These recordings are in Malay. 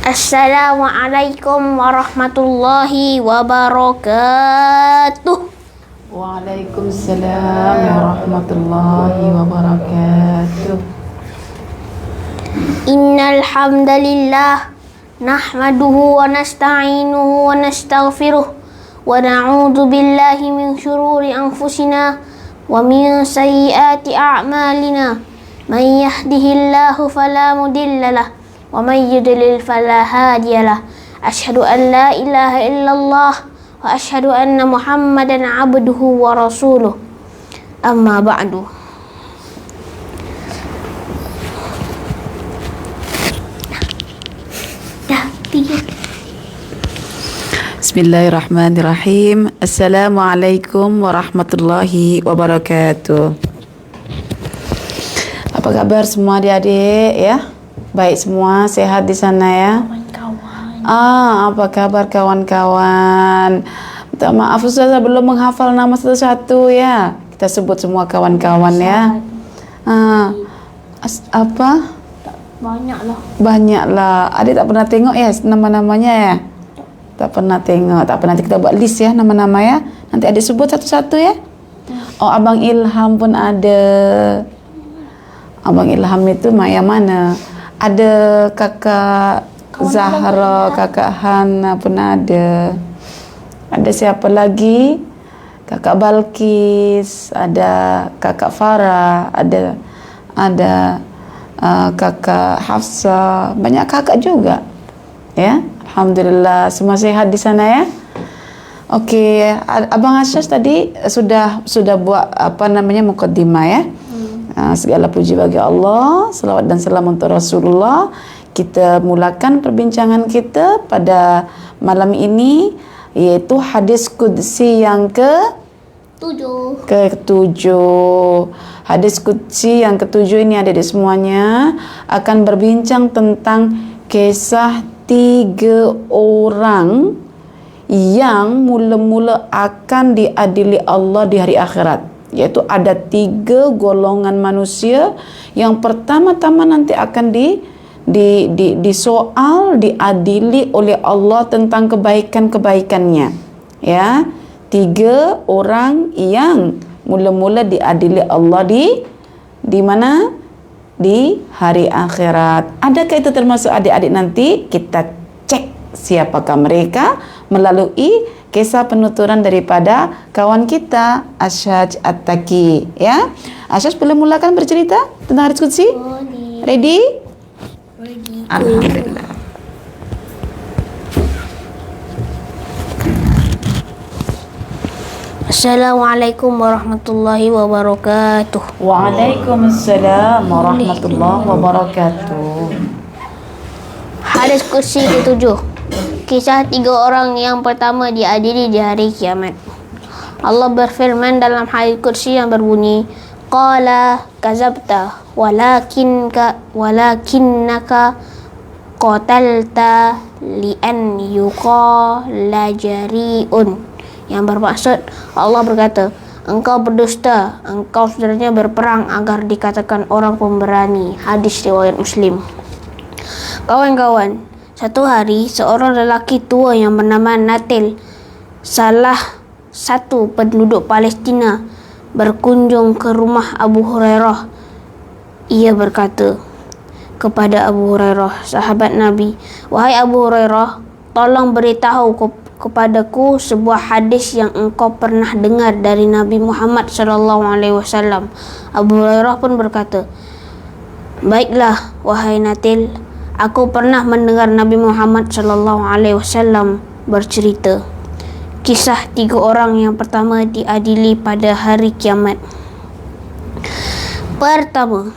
Assalamualaikum warahmatullahi wabarakatuh. Waalaikumsalam warahmatullahi wabarakatuh. Innal hamdalillah nahmaduhu wa nasta'inuhu wa nastaghfiruh wa na'udzu billahi min shururi anfusina wa min sayyiati a'malina. Man yahdihillahu fala mudhillalah wa man yudlil fala hadiyalah. Asyhadu an la ilaha illallah wa asyhadu anna Muhammadan abduhu wa rasuluh. Amma ba'du. Bismillahirrahmanirrahim. Assalamualaikum warahmatullahi wabarakatuh. Apa kabar semua adik-adik ya? Baik semua, sehat di sana ya? Apa kabar kawan-kawan? Minta maaf Ustazah belum menghafal nama satu-satu ya. Kita sebut semua kawan-kawan ya. Apa? Banyaklah. Adik tak pernah tengok ya nama-namanya ya? Tak pernah tengok. Tak pernah, nanti kita buat list ya nama-nama ya. Nanti adik sebut satu-satu ya. Oh, Abang Ilham pun ada. Abang Ilham itu yang mana? Ada kakak Zahra, kakak Hana pun ada. Ada siapa lagi? Kakak Balkis, ada kakak Farah, ada kakak Hafsah, banyak kakak juga. Ya, alhamdulillah semua sehat di sana ya. Okey, Abang Asyas tadi sudah buat mukaddimah ya. Segala puji bagi Allah, selawat dan salam untuk Rasulullah. Kita mulakan perbincangan kita pada malam ini, iaitu hadis qudsi yang ke-7. Hadis qudsi yang ke-7 ini adik-adik semuanya akan berbincang tentang kisah 3 orang yang mula-mula akan diadili Allah di hari akhirat. Iaitu ada 3 golongan manusia yang pertama-tama nanti akan disoal, diadili oleh Allah tentang kebaikan-kebaikannya. Ya, 3 orang yang mula-mula diadili Allah di mana? Di hari akhirat. Adakah itu termasuk adik-adik nanti? Kita cek siapakah mereka melalui kisah penuturan daripada kawan kita Asyaj At-Taki ya. Asyaj boleh mulakan bercerita tentang hadis qudsi? Ready? Alhamdulillah. Assalamualaikum warahmatullahi wabarakatuh. Waalaikumsalam warahmatullahi wabarakatuh. Hadis qudsi ke-7. Kisah 3 orang yang pertama diadili di hari kiamat. Allah berfirman dalam hadis qudsi yang berbunyi, Qala kazabta walakinnaka qatalta li'an yuqala jari'un. Yang bermaksud, Allah berkata, engkau berdusta, engkau sebenarnya berperang agar dikatakan orang pemberani. Hadis riwayat Muslim. Kawan-kawan, satu hari seorang lelaki tua yang bernama Natil, salah satu penduduk Palestina, berkunjung ke rumah Abu Hurairah. Ia berkata kepada Abu Hurairah, sahabat Nabi, wahai Abu Hurairah, tolong beritahu kepadaku sebuah hadis yang engkau pernah dengar dari Nabi Muhammad SAW. Abu Hurairah pun berkata, baiklah wahai Natil, aku pernah mendengar Nabi Muhammad SAW bercerita kisah 3 orang yang pertama diadili pada hari kiamat. Pertama,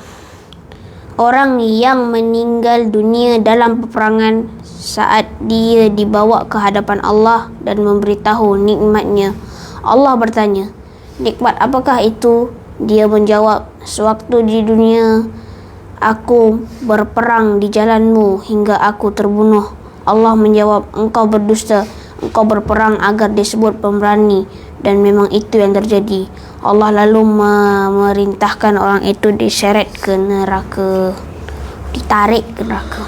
orang yang meninggal dunia dalam peperangan saat dia dibawa ke hadapan Allah dan memberitahu nikmatnya. Allah bertanya, nikmat apakah itu? Dia menjawab, sewaktu di dunia aku berperang di jalanmu hingga aku terbunuh. Allah menjawab, engkau berdusta, engkau berperang agar disebut pemberani, dan memang itu yang terjadi. Allah lalu memerintahkan orang itu diseret ke neraka, ditarik ke neraka.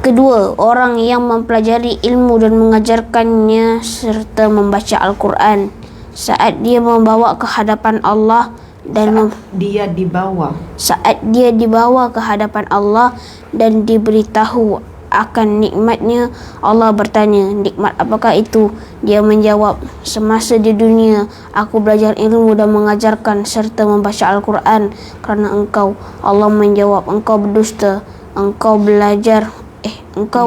Kedua, orang yang mempelajari ilmu dan mengajarkannya serta membaca Al-Quran saat dia membawa ke hadapan Allah dan saat dia dibawa ke hadapan Allah dan diberitahu akan nikmatnya, Allah bertanya, nikmat apakah itu? Dia menjawab, semasa di dunia aku belajar ilmu dan mengajarkan serta membaca Al-Quran kerana engkau. Allah menjawab, engkau berdusta. Engkau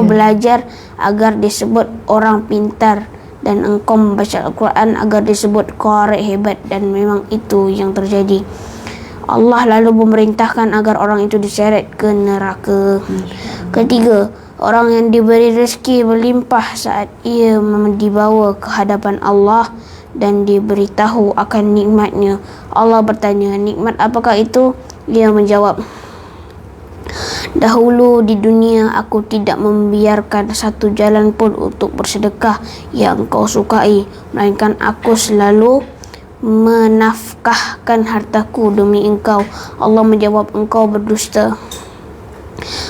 belajar agar disebut orang pintar, dan engkau membaca Al-Quran agar disebut qari hebat, dan memang itu yang terjadi. Allah lalu memerintahkan agar orang itu diseret ke neraka. Ketiga, orang yang diberi rezeki berlimpah saat ia dibawa ke hadapan Allah dan diberitahu akan nikmatnya. Allah bertanya, nikmat apakah itu? Dia menjawab, dahulu di dunia aku tidak membiarkan satu jalan pun untuk bersedekah yang kau sukai, melainkan aku selalu menafkahkan hartaku demi engkau. Allah menjawab, engkau berdusta.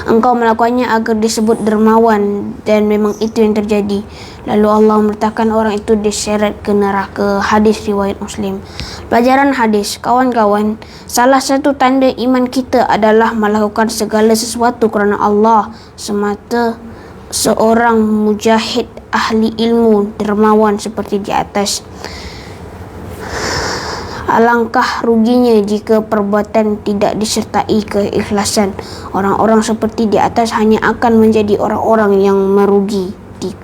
Engkau melakukannya agar disebut dermawan, dan memang itu yang terjadi. Lalu Allah memerintahkan orang itu diseret ke neraka. Hadis riwayat Muslim. Pelajaran hadis, kawan-kawan, salah satu tanda iman kita adalah melakukan segala sesuatu kerana Allah semata. Seorang mujahid ahli ilmu dermawan seperti di atas. Alangkah ruginya jika perbuatan tidak disertai keikhlasan. Orang-orang seperti di atas hanya akan menjadi orang-orang yang merugi di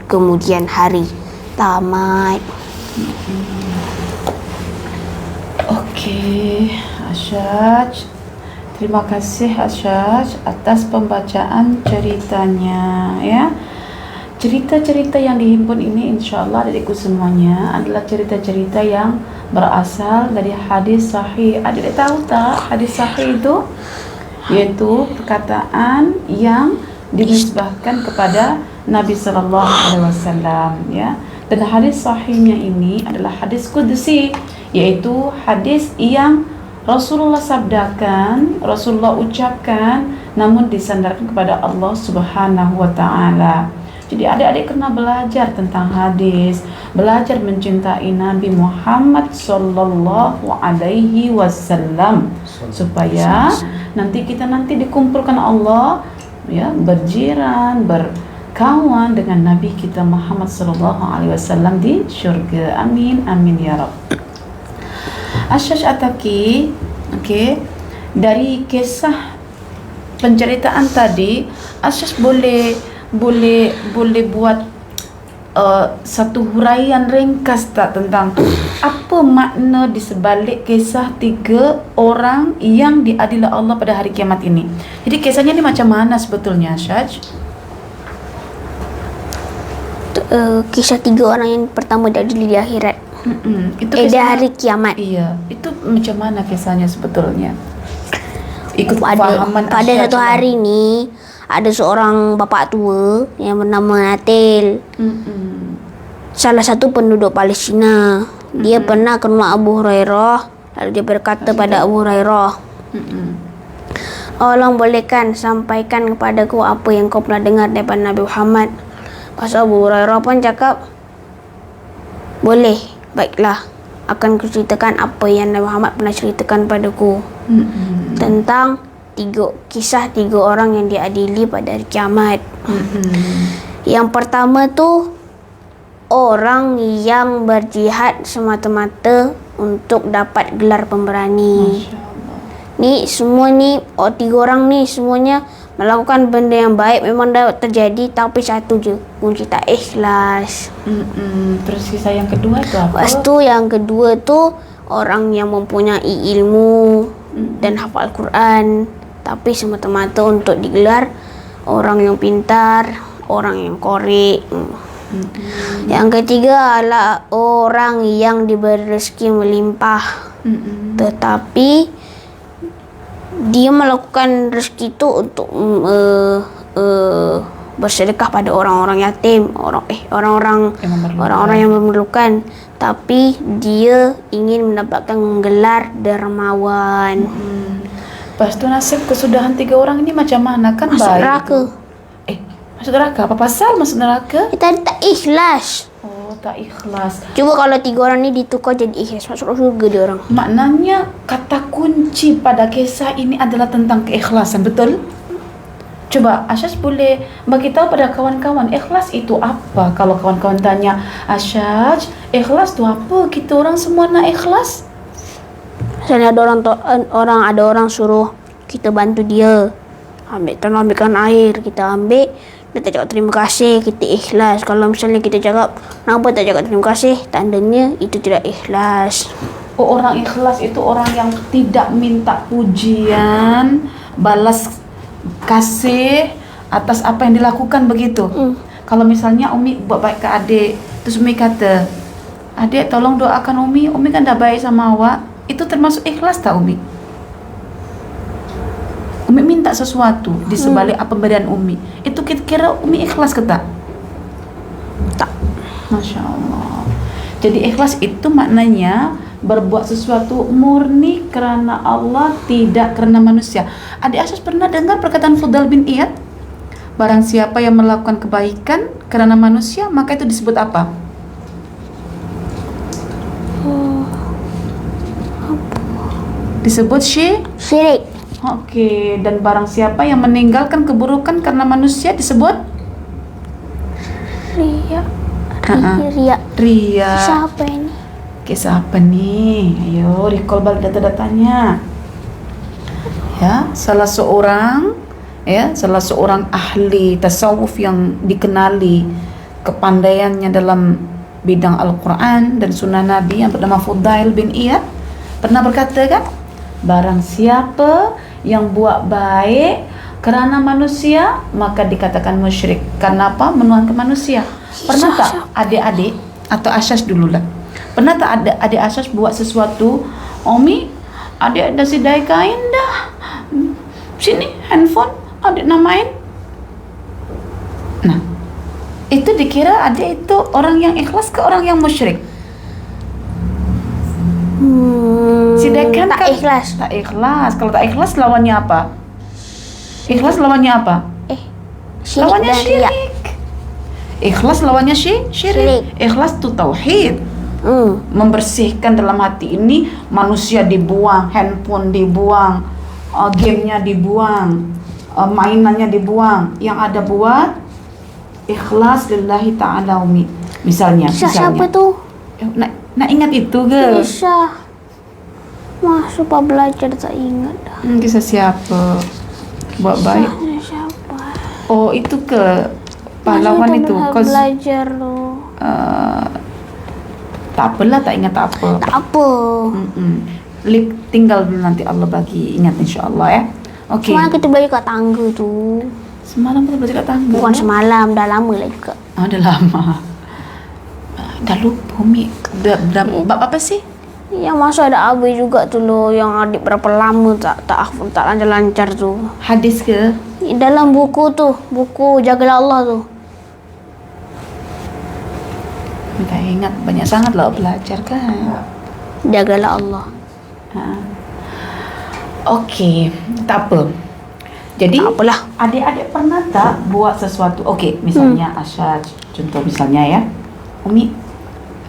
kemudian hari. Tamat. Okey, Asyaj. Terima kasih Asyaj atas pembacaan ceritanya, ya. Cerita-cerita yang dihimpun ini insya-Allah adikku semuanya adalah cerita-cerita yang berasal dari hadis sahih. Adik tahu tak hadis sahih itu? Yaitu perkataan yang dinisbahkan kepada Nabi sallallahu alaihi wasallam, ya. Dan hadis sahihnya ini adalah hadis qudsi, yaitu hadis yang Rasulullah sabdakan, Rasulullah ucapkan, namun disandarkan kepada Allah Subhanahu wa taala. Jadi adik-adik kena belajar tentang hadis, belajar mencintai Nabi Muhammad sallallahu alaihi wasallam supaya nanti kita dikumpulkan Allah, ya, berjiran, berkawan dengan Nabi kita Muhammad sallallahu alaihi wasallam di syurga. Amin amin ya Rabb. Asyaj Ataki, okey, dari kisah penceritaan tadi, Asyaj boleh buat satu huraian ringkas tak tentang apa makna di sebalik kisah 3 orang yang diadili Allah pada hari kiamat ini. Jadi kisahnya ni macam mana sebetulnya, Syaj? Kisah 3 orang yang pertama diadili di akhirat. Itu di hari kiamat. Iya, itu macam mana kisahnya sebetulnya? Ikut pada Asyaj satu hari ni ada seorang bapa tua yang bernama Natil. Salah satu penduduk Palestina. Dia pernah ke rumah Abu Hurairah, lalu dia berkata pada Abu Hurairah, tolong bolehkan sampaikan kepadaku apa yang kau pernah dengar daripada Nabi Muhammad. Pas Abu Hurairah pun cakap, boleh, baiklah, akan kuceritakan apa yang Nabi Muhammad pernah ceritakan padaku tentang kisah 3 orang yang diadili pada hari kiamat. Yang pertama tu orang yang berjihad semata-mata untuk dapat gelar pemberani. Ni semua ni 3 orang ni semuanya melakukan benda yang baik, memang dah terjadi, tapi satu je, kunci tak ikhlas. Terus kisah yang kedua tu apa? Lepas tu yang kedua tu orang yang mempunyai ilmu dan hafal Al-Quran, tapi semata-mata untuk digelar orang yang pintar, orang yang qari. Yang ketiga adalah orang yang diberi rezeki melimpah, tetapi dia melakukan rezeki itu untuk bersedekah pada orang-orang yatim, orang-orang yang memerlukan, tapi dia ingin mendapatkan gelar dermawan. Lepas tu nasib kesudahan 3 orang ini macam mana? Kan masuk baik neraka. Masuk neraka. Apa pasal masuk neraka? Kita tak ikhlas. Oh, tak ikhlas. Cuba kalau 3 orang ni ditukar jadi ikhlas, masuk surga dia orang. Maknanya kata kunci pada kisah ini adalah tentang keikhlasan, betul? Coba Asyas boleh bagi tahu pada kawan-kawan ikhlas itu apa? Kalau kawan-kawan tanya, Asyas, ikhlas itu apa? Kita orang semua nak ikhlas. Misalnya ada orang suruh kita bantu dia. Ambilkan air, kita ambil, dia tak cakap terima kasih, kita ikhlas. Kalau misalnya kita cakap, kenapa tak cakap terima kasih? Tandanya itu tidak ikhlas. Oh, orang ikhlas itu orang yang tidak minta pujian, balas kasih atas apa yang dilakukan, begitu. Kalau misalnya Umi buat baik ke adik, terus Umi kata, adik tolong doakan Umi kan dah baik sama awak, itu termasuk ikhlas tak Umi? Umi minta sesuatu di sebalik apa pemberian Umi, itu kira-kira Umi ikhlas ke tak? Tak. Masya Allah. Jadi ikhlas itu maknanya berbuat sesuatu murni kerana Allah, tidak kerana manusia. Adik Asyas pernah dengar perkataan Fudal bin Iyad? Barang siapa yang melakukan kebaikan kerana manusia, maka itu disebut apa? Disebut Syirik. Oke, dan barang siapa yang meninggalkan keburukan karena manusia disebut Ria. Ria. Siapa ini? Kisah apa nih? Ayo recall balik data-datanya. Ya, salah seorang ahli tasawuf yang dikenali kepandaiannya dalam bidang Al-Quran dan Sunnah Nabi yang bernama Fudail bin Iyad pernah berkata kan, barang siapa yang buat baik kerana manusia maka dikatakan musyrik. Kenapa? Menuhankan manusia. Pernah tak adik-adik atau Asyas dululah, pernah tak ada adik Asyas buat sesuatu, Umi adik ada sidai kain dah, sini handphone adik nak main. Nah, itu dikira adik itu orang yang ikhlas ke orang yang musyrik? Sedangkan tak ikhlas. Tak ikhlas. Kalau tak ikhlas lawannya apa? Ikhlas lawannya apa? Syirik Lawannya dan riya. syirik. Ikhlas lawannya syirik. Ikhlas itu tauhid. Membersihkan dalam hati ini, manusia dibuang, handphone dibuang, gamenya dibuang, mainannya dibuang. Yang ada buat ikhlas lillahi ta'ala Umi. Misalnya. Siapa tu? Nak ingat itu ke? Kisah. Masuk pak belajar tak ingat dah. Kisah siapa? Buat baik. Kisahnya siapa? Oh, itu ke pahlawan itu. Kau Belajar lo. tak apalah, tak ingat tak apa. Tak apa. Tinggal dulu, nanti Allah bagi ingat insya-Allah ya. Okey. Semalam kita belajar kat tangga tu. Semalam kita belajar kat tangga. Bukan semalam, dah lama lah juga. Dah lama. Dah lupa Umi. Bab apa sih? Yang masa ada abai juga tu lo, yang adik berapa lama tak lancar tu. Hadis ke? Dalam buku tu, buku Jagalah Allah tu. Tak ingat, banyak sangat lah belajar kan. Jagalah Allah. Okey, tak apa. Jadi Tak apalah. adik-adik pernah tak buat sesuatu? Okey, misalnya Asyad, contoh misalnya ya, Umi,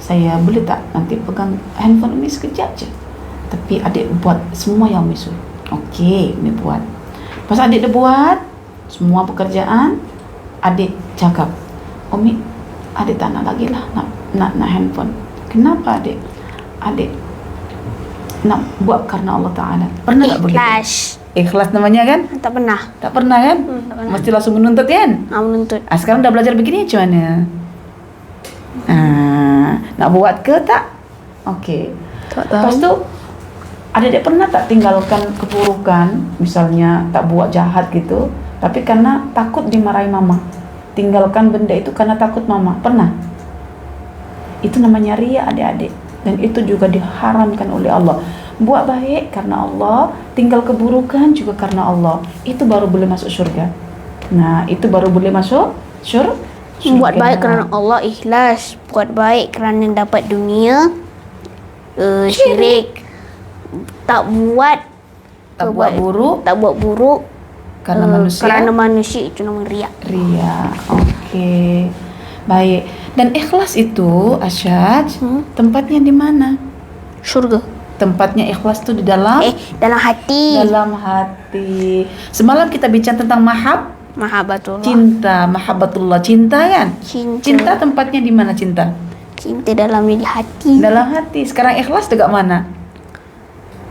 saya boleh tak nanti pegang handphone Umi sekejap je, tapi adik buat semua yang Umi suruh. Okey, Umi buat. Pas adik dah buat semua pekerjaan, adik cakap, Umi, adik tak nak lagi lah nak handphone. Kenapa adik? Adik nak buat karena Allah Ta'ala. Pernah tak begitu? Ikhlas. Ikhlas namanya kan? Tak pernah. Tak pernah kan? Tak pernah. Mesti langsung menuntut kan? Menuntut. Sekarang dah belajar begini macam mana? Nak buat ke tak? Okey. Tak Lepas tu, adik-adik pernah tak tinggalkan keburukan, misalnya tak buat jahat gitu, tapi karena takut dimarahi mama, tinggalkan benda itu karena takut mama? Pernah? Itu namanya riya adik-adik, dan itu juga diharamkan oleh Allah. Buat baik karena Allah, tinggal keburukan juga karena Allah, itu baru boleh masuk syurga. Nah, itu baru boleh masuk syurga. Buat baik kerana Allah, ikhlas. Buat baik kerana dapat dunia, syirik. Tak buat buruk, tak buat buruk, Karena manusia. Kerana manusia itu namanya riya. Ria. Oke. Baik. Dan ikhlas itu, Asyad, tempatnya di mana? Surga. Tempatnya ikhlas itu di dalam Dalam hati. dalam hati. Semalam kita bicara tentang Mahabbatullah. cinta, mahabbatullah, cinta kan? Cinta. Cinta tempatnya di mana cinta? Cinta dalamnya di hati. Dalam hati. Sekarang ikhlas dekat mana?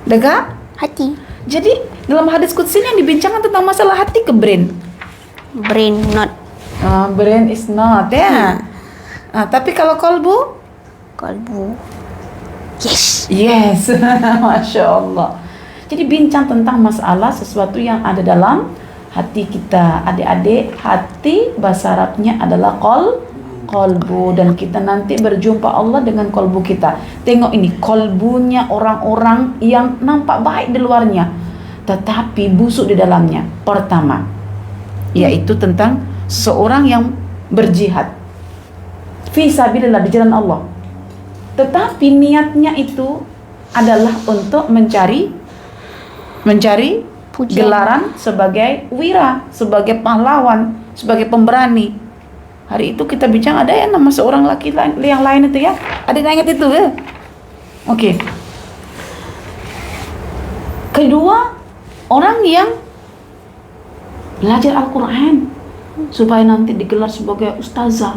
Dekat Hati. Jadi dalam hadis qudsi yang dibincangkan tentang masalah hati ke brain. Brain not. Brain is not ya. Tapi kalau kolbu? Kalbu. Yes. Yes. Masya Allah. Jadi bincang tentang masalah sesuatu yang ada dalam hati kita. Adik-adik, hati bahasa Arabnya adalah kolbu, dan kita nanti berjumpa Allah dengan kolbu kita. Tengok ini, kolbunya orang-orang yang nampak baik di luarnya tetapi busuk di dalamnya. Pertama, yaitu tentang seorang yang berjihad fi sabilillah, di jalan Allah, tetapi niatnya itu adalah untuk mencari Pujian. gelaran sebagai wira, sebagai pahlawan, sebagai pemberani. Hari itu kita bincang ada yang nama seorang laki yang lain itu ya. Ada yang ingat itu ya? Oke. Kedua, orang yang belajar Al-Quran supaya nanti digelar sebagai ustazah,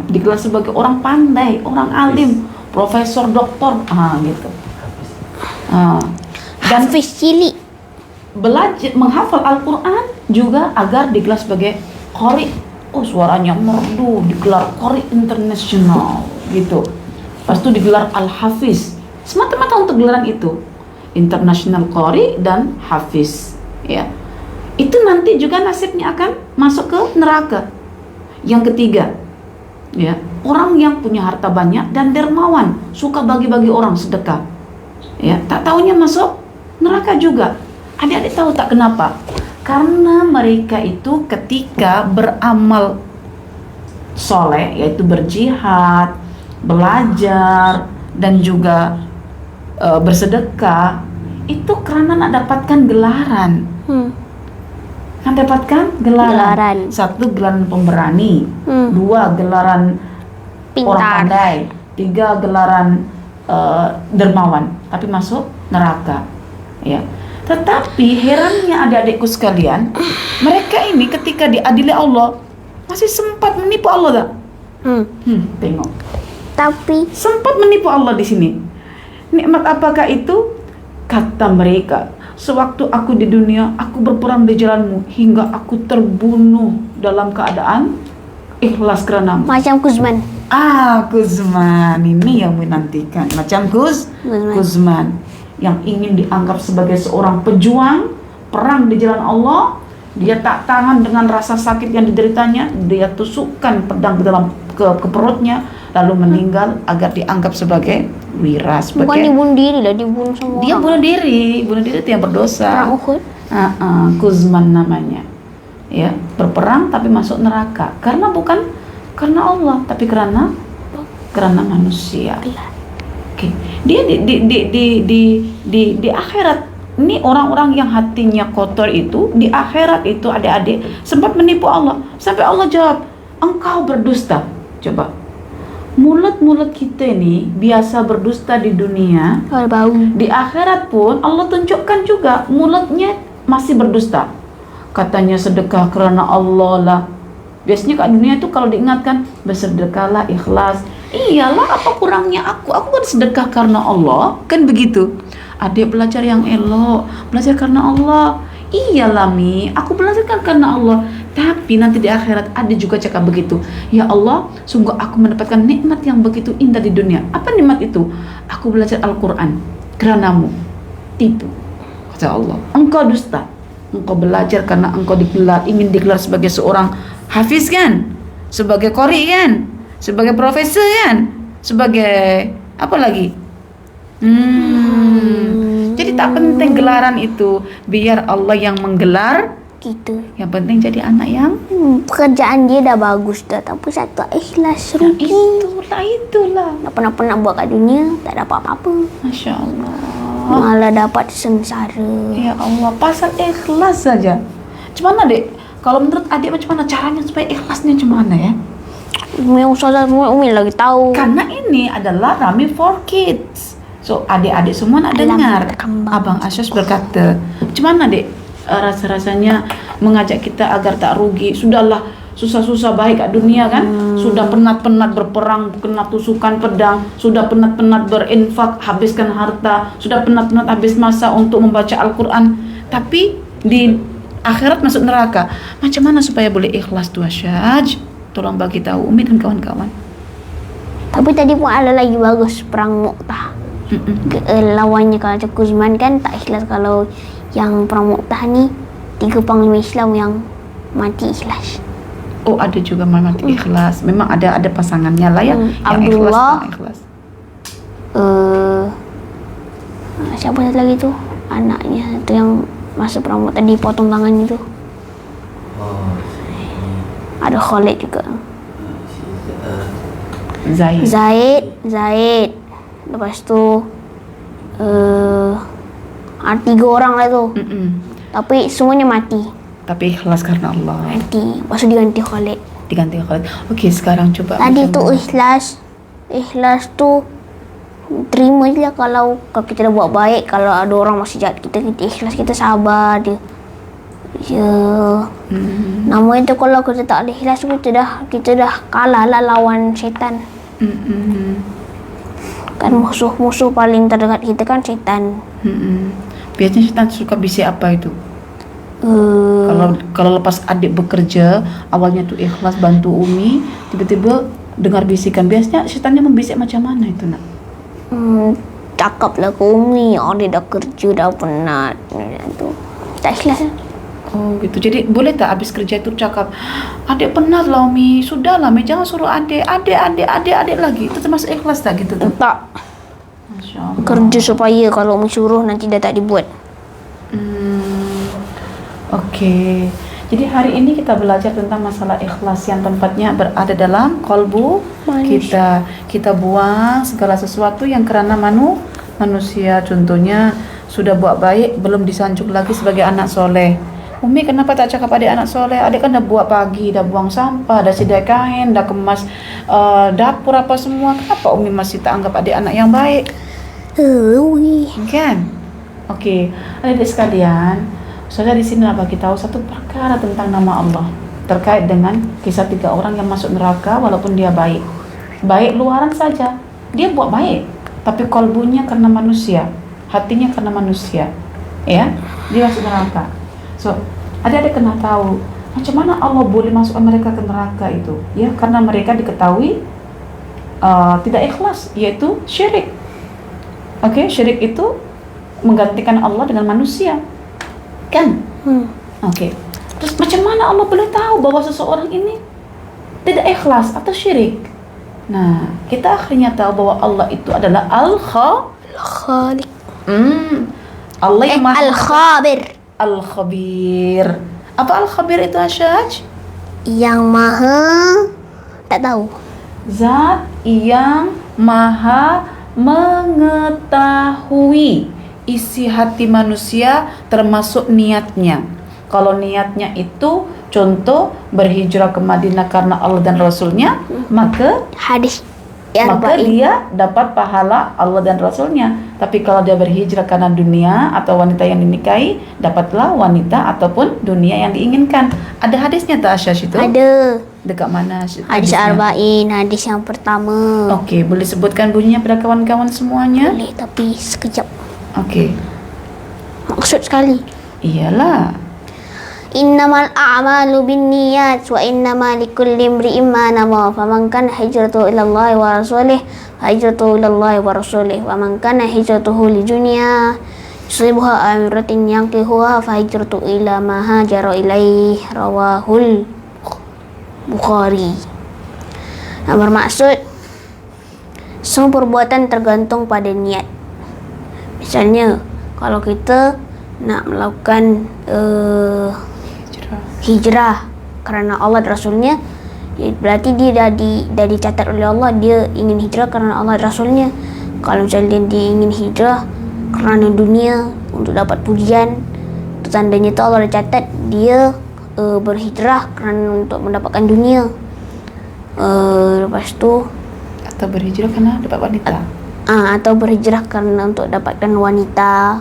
digelar sebagai orang pandai, orang alim, profesor, doktor, gitu. Dan Hafiz cilik. belajar menghafal Al-Quran juga agar digelar sebagai qari. Oh, suaranya merdu, digelar qari internasional gitu. Lepas itu digelar Al-Hafiz. Semata-mata untuk gelaran itu. International qari dan hafiz, ya. Itu nanti juga nasibnya akan masuk ke neraka. Yang ketiga, ya, orang yang punya harta banyak dan dermawan, suka bagi-bagi orang, sedekah. Ya, tak taunya masuk neraka juga. Adik-adik tahu tak kenapa? Karena mereka itu ketika beramal soleh, yaitu berjihad, belajar, dan juga bersedekah, itu karena nak dapatkan gelaran. Kan dapatkan gelaran. Satu, gelaran pemberani. Dua, gelaran orang Pintar. pandai. Tiga, gelaran dermawan. Tapi masuk neraka. Ya. Tetapi herannya adik-adikku sekalian, mereka ini ketika diadili Allah masih sempat menipu Allah tak? Tengok. Tapi Sempat menipu Allah di sini. Nikmat apakah itu? Kata mereka, sewaktu aku di dunia, aku berperang di jalanmu hingga aku terbunuh dalam keadaan ikhlas kerana macam Kuzman. Kuzman ini yang menantikan. Macam Kuzman yang ingin dianggap sebagai seorang pejuang perang di jalan Allah. Dia tak tahan dengan rasa sakit yang dideritanya, dia tusukkan pedang ke perutnya, lalu meninggal agar dianggap sebagai wira, Bukan sebagai dibunuh diri lah, dibunuh sama dia orang. bunuh diri itu yang berdosa. Perang Uhud. Kuzman namanya, ya, berperang tapi masuk neraka karena bukan karena Allah tapi karena manusia. Oke. Dia di akhirat ini, orang-orang yang hatinya kotor itu di akhirat itu adik-adik sempat menipu Allah sampai Allah jawab, engkau berdusta. Coba, mulut kita ini biasa berdusta di dunia, Ada bau. di akhirat pun Allah tunjukkan juga mulutnya masih berdusta. Katanya sedekah karena Allah lah. Biasanya kat dunia itu kalau diingatkan, bersedekahlah ikhlas. Iyalah, apa kurangnya aku kan sedekah karena Allah, kan begitu. Adik belajar yang elok, belajar karena Allah. Iyalah Mi, aku belajar karena Allah. Tapi nanti di akhirat ada juga cakap begitu. Ya Allah, sungguh aku mendapatkan nikmat yang begitu indah di dunia. Apa nikmat itu? Aku belajar Al-Quran keranamu. Tipu, kata Allah. Engkau dusta. Engkau belajar karena engkau ingin digelar sebagai seorang hafiz kan? Sebagai qari kan? Sebagai profesor kan? Sebagai apa lagi? Jadi tak penting gelaran itu, biar Allah yang menggelar. Gitu. Yang penting jadi anak yang Pekerjaan dia dah bagus dah, tapi satu ikhlas rugi. itulah. Tak pernah buat kat dunia, tak dapat apa-apa. Masya Allah. Malah dapat sengsara. Ya Allah, pasal ikhlas saja. Macam mana dek? Kalau menurut adik macam mana caranya supaya ikhlasnya macam mana ya? Umi Ustazah Umi lagi tahu. Karena ini adalah Rami for Kids. So adik-adik semua nak dengar. Abang Asyas berkata, macam mana dek rasa-rasanya mengajak kita agar tak rugi? Sudahlah susah-susah baik kat dunia kan, sudah penat-penat berperang, kena tusukan pedang, sudah penat-penat berinfak, habiskan harta, sudah penat-penat habis masa untuk membaca Al-Quran, tapi di akhirat masuk neraka. Macam mana supaya boleh ikhlas tu Asyaj? Tolong bagi tahu Umi dan kawan-kawan. Tapi tadi pun ada lagi bagus, perang Mu'tah. Lawannya kalau Tengku Uzman kan tak ikhlas. Kalau yang perang Mu'tah ni 3 panglima Islam yang mati ikhlas. Oh, ada juga mati ikhlas. Memang ada pasangannya lah ya, yang Abdullah, ikhlas. Siapa satu lagi tu? Anaknya tu yang masa perang Mu'tah dipotong tangan itu. Ada Khalid juga. Zaid. Lepas tu ada 3 orang lah tu. Tapi semuanya mati. Tapi ikhlas karena Allah. Mati. Lepas tu diganti Khalid. Okey, sekarang coba Tadi tu ikhlas tu terima je lah kalau kita dah buat baik. Kalau ada orang masih jahat kita ikhlas, kita sabar dia. Namanya tu kalau kita tak ada ikhlas kita dah kalah lah lawan syaitan. Kan musuh paling terdekat kita kan syaitan. Biasanya syaitan suka bisik apa itu? Kalau lepas adik bekerja, awalnya tu ikhlas bantu Umi, tiba-tiba dengar bisikan. Biasanya syaitannya membisik macam mana itu nak? Cakap lah ke Umi, dia dah kerja dah penat tu. Tak ikhlas lah. Oh gitu. Jadi boleh tak habis kerja itu cakap, adik penat lah Umi, sudah lah Umi, jangan suruh adik lagi. Itu termasuk ikhlas tak gitu tu? Tak. Masya Allah. Kerja supaya kalau Umi suruh nanti dah tak dibuat. Okey. Jadi hari ini kita belajar tentang masalah ikhlas yang tempatnya berada dalam kolbu kita. Kita buang segala sesuatu yang kerana manusia. Contohnya sudah buat baik, belum disanjung lagi sebagai anak soleh. Umi kenapa tak cakap adik anak soleh? Adik kan dah buat pagi, dah buang sampah, dah sidai kain, dah kemas dapur apa semua. Kenapa Umi masih tak anggap adik anak yang baik? Kan? Okey, adik-adik sekalian, saya di sini nak bagi tahu satu perkara tentang nama Allah terkait dengan kisah 3 orang yang masuk neraka walaupun dia baik. Baik luaran saja, dia buat baik, tapi kolbunya karena manusia, hatinya karena manusia, ya, dia masuk neraka. So, adik-adik kena tahu macam mana Allah boleh masukkan mereka ke neraka itu, ya, karena mereka diketahui tidak ikhlas, yaitu syirik. Okey, syirik itu menggantikan Allah dengan manusia, kan? Okey. Terus macam mana Allah boleh tahu bahwa seseorang ini tidak ikhlas atau syirik? Nah, kita akhirnya tahu bahwa Allah itu adalah Al-Khaliq. Allah yang Maha Al-Khabir. Apa Al-Khabir itu Asyaj? Yang maha tak tahu. Zat yang maha mengetahui isi hati manusia termasuk niatnya. Kalau niatnya itu contoh berhijrah ke Madinah karena Allah dan Rasulnya, maka dia dapat pahala Allah dan Rasulnya. Tapi kalau dia berhijrah karena dunia atau wanita yang dinikahi, dapatlah wanita ataupun dunia yang diinginkan. Ada hadisnya tak Asyaj itu? Ada. Dekat mana? Hadis Arba'in, hadis yang pertama. Okey, boleh sebutkan bunyinya pada kawan-kawan semuanya? Boleh, tapi sekejap. Okey. Maksud sekali. Iyalah. Innamal a'malu binniyat wa innama likulli imri'in ma nawa. Faman kana hijratuhu ila Allah wa rasulih, hijratuhu ila Allah wa rasulih. Wa man kana hijratuhu li dunya yusibuha amratin yankihuha fa hijratuhu ila ma hajara ilaih. Rawahul Bukhari. Yang bermaksud semua perbuatan tergantung pada niat. Misalnya kalau kita nak melakukan hijrah kerana Allah dan Rasulnya, berarti dia dah dicatat oleh Allah dia ingin hijrah kerana Allah dan Rasulnya. Kalau misalnya dia ingin hijrah kerana dunia untuk dapat pujian, Seandainya itu Allah dah catat dia berhijrah kerana untuk mendapatkan dunia. Lepas tu Atau berhijrah karena dapat wanita. atau berhijrah kerana untuk dapatkan wanita.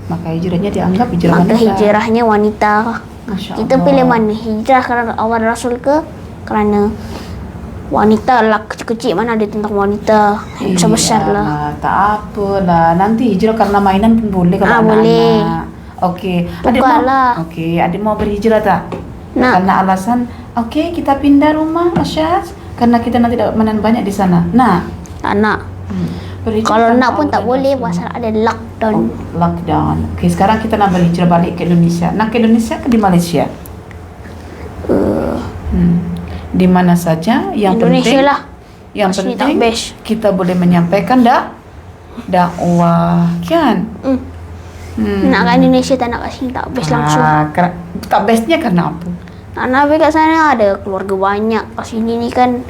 Maka hijrahnya dianggap hijrah Maka wanita. hijrahnya wanita. Masya Kita Allah. pilih mana? Hijrah kerana Allah dan Rasul ke kerana wanita lah? Kecil-kecil mana ada tentang wanita. Besar-besar lah. Iyalah, tak apalah. Nanti hijrah karena mainan pun boleh kalau anak-anak. Boleh. Okey. Adik Bukanlah. mau. Okey, adik mau berhijrah tak? Nak. Karena alasan, okey kita pindah rumah, Asyaz. Karena kita nanti dapat mainan banyak di sana. Nah. Tak nak. Berhijrah Kalau karena nak pun Allah tak dan boleh Rasul. pasal ada lockdown. Lockdown. Okey, sekarang kita nak berhijrah balik ke Indonesia. Nak ke Indonesia ke di Malaysia? Di mana saja yang Indonesia penting. lah. Yang Kat sini tak penting best. kita boleh menyampaikan dakwah, kan? Nak kat Indonesia tak nak kat sini tak best langsung. Tak bestnya karena apa? Nak habis kat sana ada keluarga banyak. Kat sini ni kan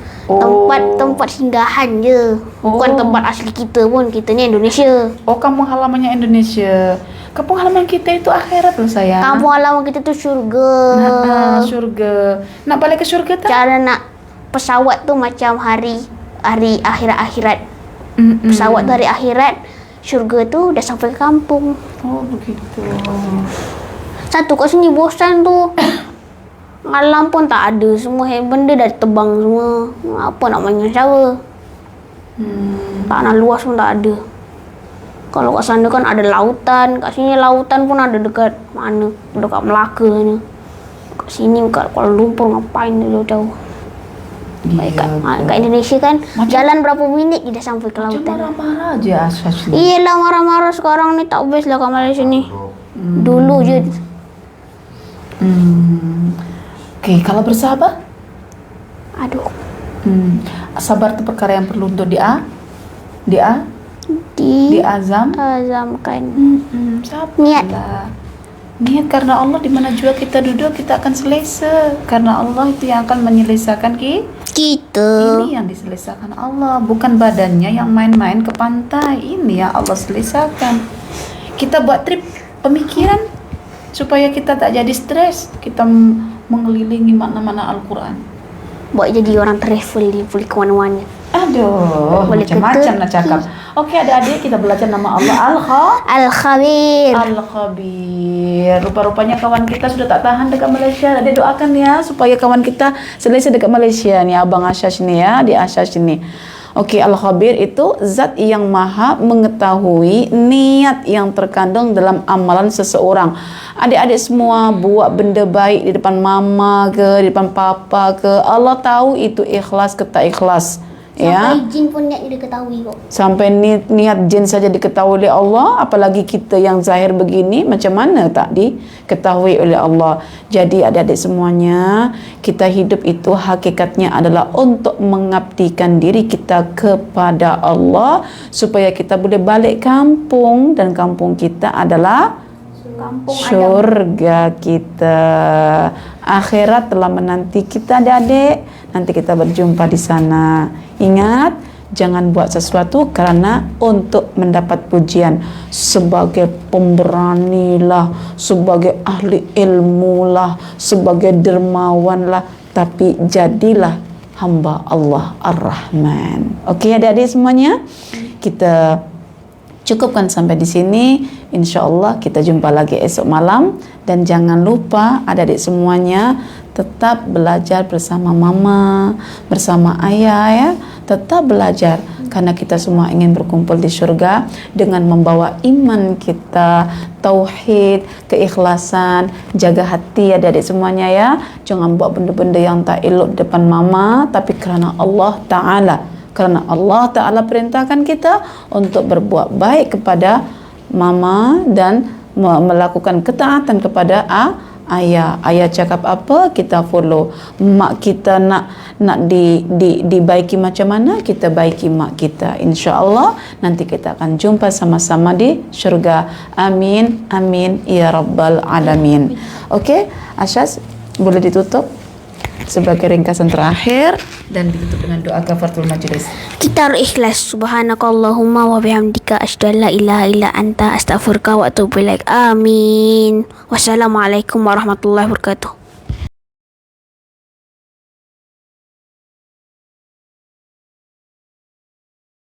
tempat singgahan je. Bukan tempat asli kita pun. Kita ni Indonesia. Oh, kampung halamannya Indonesia. Kampung halaman kita itu akhirat loh sayang. Kampung halaman kita tu syurga. Syurga. Nak balik ke syurga tak? Cara nak pesawat tu macam hari akhirat. Pesawat tu hari akhirat. Syurga tu dah sampai ke kampung. Oh, begitu. Satu kat sini bosan tu. Alam pun tak ada. Semua benda dah tebang semua. Apa nak main cara? Tanah luas pun tak ada. Kalau kat sana kan ada lautan. Kat sini lautan pun ada dekat mana? Dekat Melaka ni. Kat sini kat Kuala Lumpur ngapain jauh-jauh. Kat Indonesia kan jalan berapa minit je dah sampai ke Macam lautan. marah-marah je Asyaz ni. Iyalah marah-marah sekarang ni tak best lah kat Malaysia ni. Dulu je. Okey, kalau bersabar? Aduh. Sabar itu perkara yang perlu untuk diazam. Azamkan. Sabarlah. Niat karena Allah, di mana juga kita duduk kita akan selesa. Karena Allah itu yang akan menyelesaikan Kita. Ini yang diselesaikan Allah, bukan badannya yang main-main ke pantai. Ini yang Allah selesaikan. Kita buat trip pemikiran supaya kita tak jadi stres. Kita mengelilingi mana-mana Al-Quran. Buat jadi orang travel dia boleh ke mana-mana. Aduh, Boleh macam-macam ke nak cakap. Okey, adik-adik kita belajar nama Allah Al-Khabir. Al-Khabir. Rupa-rupanya kawan kita sudah tak tahan dekat Malaysia. Adik doakan ya supaya kawan kita selesa dekat Malaysia ni, Abang Asyaz ni ya, di Asyaz ni. Okey, Al-Khabir itu zat yang maha mengetahui niat yang terkandung dalam amalan seseorang. Adik-adik semua buat benda baik di depan mama ke, di depan papa ke, Allah tahu itu ikhlas ke tak ikhlas. Ya. Sampai jin pun niat dia ketahui kok. Sampai niat jin saja diketahui oleh Allah, apalagi kita yang zahir begini, macam mana tak diketahui oleh Allah. Jadi adik-adik semuanya, kita hidup itu hakikatnya adalah untuk mengabdikan diri kita kepada Allah supaya kita boleh balik kampung, dan kampung kita adalah syurga kita. Akhirat telah menanti kita adik-adik. Nanti kita berjumpa di sana. Ingat, jangan buat sesuatu kerana untuk mendapat pujian. Sebagai pemberani lah, sebagai ahli ilmu lah, sebagai dermawan lah, tapi jadilah hamba Allah Ar-Rahman. Okey adik-adik semuanya, kita cukupkan sampai di sini. InsyaAllah kita jumpa lagi esok malam. Dan jangan lupa adik-adik semuanya tetap belajar bersama mama, bersama ayah ya. Tetap belajar karena kita semua ingin berkumpul di syurga dengan membawa iman kita, tauhid, keikhlasan, jaga hati adik-adik semuanya ya. Jangan buat benda-benda yang tak elok depan mama, tapi kerana Allah Ta'ala. Kerana Allah Ta'ala perintahkan kita untuk berbuat baik kepada mama dan melakukan ketaatan kepada ayah. Ayah cakap apa, kita follow. Mak kita nak dibaiki macam mana, kita baiki mak kita. InsyaAllah nanti kita akan jumpa sama-sama di syurga. Amin, amin, ya Rabbal Alamin. Okey, Asyaz, boleh ditutup? sebagai ringkasan terakhir dan ditutup dengan doa kafaratul majelis. Kita harus ikhlas. Subhanakallahumma wa bihamdika asyhadu an la ilaha illa anta astaghfiruka wa atubu ilaik. Amin. Wassalamualaikum warahmatullahi wabarakatuh.